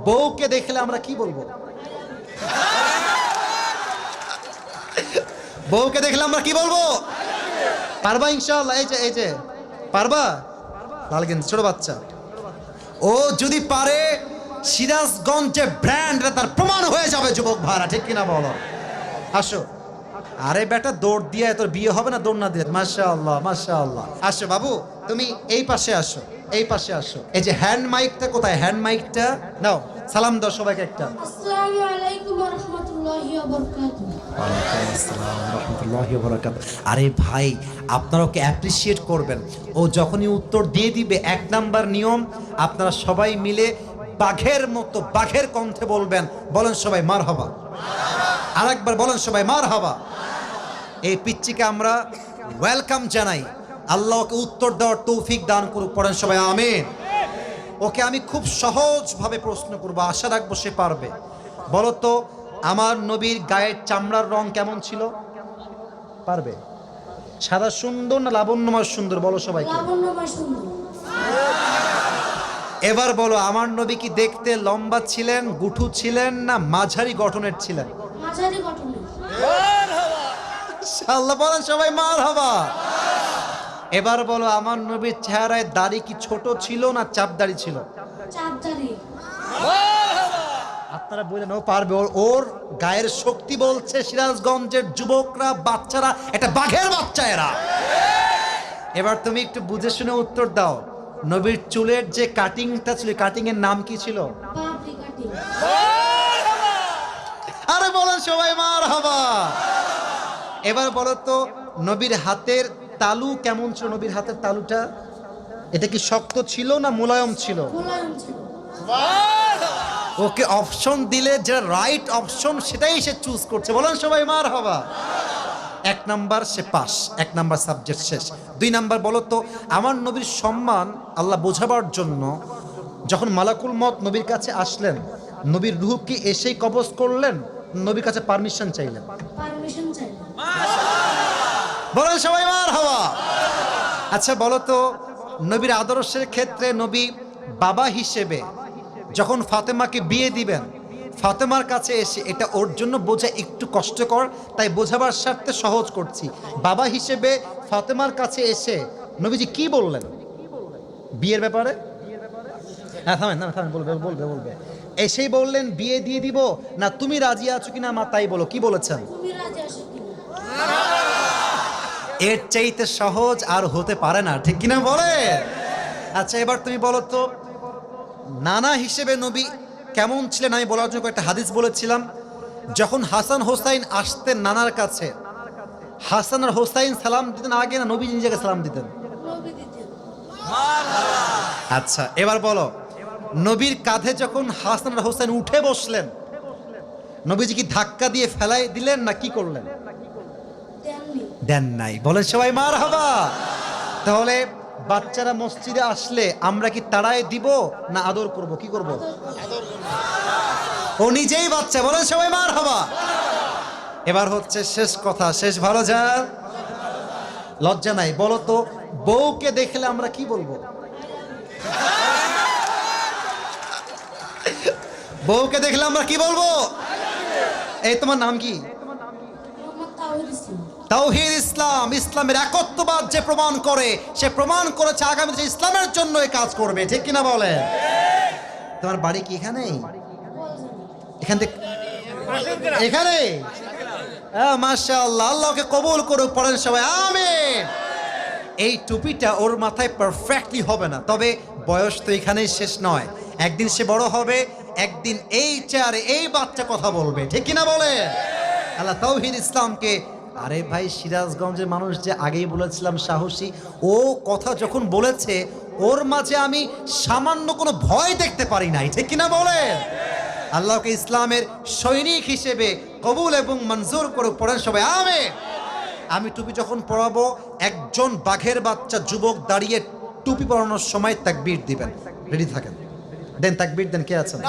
বউকে দেখলে আমরা কি বলবো? বউকে দেখলে আমরা কি বলবো? পারবা ইনশাআল্লাহ? এই যে পারবা? লাল গেঞ্জি ছোট বাচ্চা, ও যদি পারে সিরাজগঞ্জে ব্র্যান্ড তার প্রমাণ হয়ে যাবে যুবক ভাড়া, ঠিক কিনা বলো? আসো। আরে বেটা দৌড় দিয়ে তোর বিয়ে হবে না দৌড় না দিয়ে? মাশাআল্লাহ মাশাআল্লাহ। আসো বাবু, তুমি এই পাশে আসো, এই পাশে আসো। এই যে হ্যান্ড মাইকটা কোথায়? হ্যান্ড মাইকটা নাও, সালাম দাও সবাইকে একটা। আসসালামু আলাইকুম ওয়া রাহমাতুল্লাহি ওয়া বারাকাতুহু। ওয়ালাইকুম আসসালাম ওয়া রাহমাতুল্লাহি ওয়া বারাকাতুহু। আরে ভাই, আপনারা ওকে অ্যাপ্রিশিয়েট করবেন। ও যখনই উত্তর দিয়ে দিবে, এক নাম্বার নিয়ম, আপনারা সবাই মিলে বাঘের মতো বাঘের কণ্ঠে বলবেন। বলেন সবাই মারহাবা। আরেকবার বলেন সবাই মারহাবা। এই পিচ্চিকে আমরা ওয়েলকাম জানাই। আল্লাহ ওকে উত্তর দেওয়ার তৌফিক দান করুক। পড়েন সবাই আমিন। ওকে আমি খুব সহজভাবে প্রশ্ন করব, আশা রাখবো সে পারবে। বলো তো, আমার নবীর গায়ের চামড়ার রং কেমন ছিল? পারবে? সাদা সুন্দর না লাবণ্যময় সুন্দর? বলো সবাইকে। লাবণ্যময় সুন্দর। এবার বলো, আমার নবী কি দেখতে লম্বা ছিলেন, গুঠু ছিলেন, না মাঝারি গঠনের ছিলেন? মাঝারি গঠনের। আল্লাহ বলেন সবাই মারহাবা। এবার বলো, আমার নবীর চেহারায় দাড়ি কি ছোট ছিল না চাপ দাড়ি ছিল? চাঁদদারি। আপনারা বললেন ও পারবে, ওর গায়ের শক্তি বলছে সিরাজগঞ্জের যুবকরা, বাচ্চারা, এটা বাঘের বাচ্চা এরা। এবার তুমি একটু বুঝে শুনে উত্তর দাও। নবীর চুলের যে কাটিংটা ছিল, কাটিং এর নাম কি ছিল? পাপড়ি কাটিং। আরে বলেন সবাই মারহাবা। এবার বলো তো, নবীর হাতের তালু কেমন ছিল? নবীর হাতের তালুটা এটা কি শক্ত ছিল না মোলায়েম ছিল? মোলায়েম ছিল। ওকে অপশন দিলে যেটা রাইট অপশন সেটাই সে চুজ করছে। বলেন সবাই মারহাবা। এক নাম্বার সে পাস, এক নাম্বার সাবজেক্ট শেষ। দুই নাম্বার বলো তো, আমার নবীর সম্মান আল্লাহ বোঝাবার জন্য যখন মালাকুল মত নবীর কাছে আসলেন, নবীর রূহ কি এসেই কবজ করলেন, নবীর কাছে পারমিশন চাইলেন? পারমিশন চাই। বলেন সবাই মারহাবা। আচ্ছা বলো তো, নবীর আদর্শের ক্ষেত্রে নবী বাবা হিসেবে যখন ফাতেমাকে বিয়ে দিবেন, ফাতেমার কাছে এসে, এটা ওর জন্য বোঝা একটু কষ্টকর, তাই বোঝাবার স্বার্থে সহজ করছি। বাবা হিসেবে ফাতেমার কাছে এসে নবীজি কি বললেন বিয়ের ব্যাপারে? হ্যাঁ থামেন না, থামেন, বলবে বলবে বলবে। এসেই বললেন বিয়ে দিয়ে দিব, না তুমি রাজি আছো কিনা মা তাই বলো, কি বলেছেন? তুমি রাজি আছো কিনা? এর চাইতে সহজ আর হতে পারে না, ঠিক কিনা বলে? আচ্ছা এবার তুমি বলো তো, নানা হিসেবে নবী কেমন ছিলেন? আমি বলার জন্য একটা হাদিস বলেছিলাম, যখন হাসান হোসাইন আসতেন নানার কাছে, হাসান আর হোসাইন সালাম দিতেন আগে না নবী নিজেকে সালাম দিতেন? নবী দিতেন। আচ্ছা এবার বলো, নবীর কাঁধে যখন হাসান আর হোসাইন উঠে বসলেন, নবীজি কি ধাক্কা দিয়ে ফেলাই দিলেন না কি করলেন? দেননি। দেন নাই। বলেন সবাই মারহাবা। তাহলে বাচ্চারা মসজিদে আসলে আমরা কি তাড়ায় দিব না আদর করব? কি করব? ও নিজেই বাচ্চা। বলেন সবাই মারহাবা। এবার হচ্ছে শেষ কথা, শেষ ভালো যা, লজ্জা নাই। বলো তো, বউকে দেখলে আমরা কি বলবো? বউকে দেখলে আমরা কি বলবো? এই তোমার নাম কি? মোহাম্মদ তাওহীদ ইসলাম। তাওহীদ ইসলাম। ইসলামের একত্ববাদ যে প্রমাণ করে, সে প্রমাণ করেছে আগামী যে ইসলামের জন্য এই কাজ করবে, ঠিক কিনা বলে? তোমার বাড়ি কি এখানেই? এখান থেকে এখানে? মাশাআল্লাহ, আল্লাহকে কবুল করুক। পড়েন সবাই আমিন। এই টুপিটা ওর মাথায় পারফেক্টলি হবে না, তবে বয়স তো এখানেই শেষ নয়। একদিন সে বড় হবে, একদিন এই চেয়ারে এই বাচ্চা কথা বলবে, ঠিক কিনা বলে? আল্লাহ তাওহীদ ইসলামকে, আরে ভাই সিরাজগঞ্জের মানুষ যে আগেই বলেছিলাম সাহসী, ও কথা যখন বলেছে ওর মাঝে আমি সামান্য কোনো ভয় দেখতে পারি নাই, ঠিক কিনা বলে? আল্লাহকে ইসলামের সৈনিক হিসেবে কবুল এবং মঞ্জুর করে। পড়েন সবাই আমিন। আমি টুপি যখন পরাবো, একজন বাঘের বাচ্চা যুবক দাঁড়িয়ে টুপি পরানোর সময় তাকবীর দিবেন। রেডি থাকেন, দেন তাকবীর দেন। কে আছেন?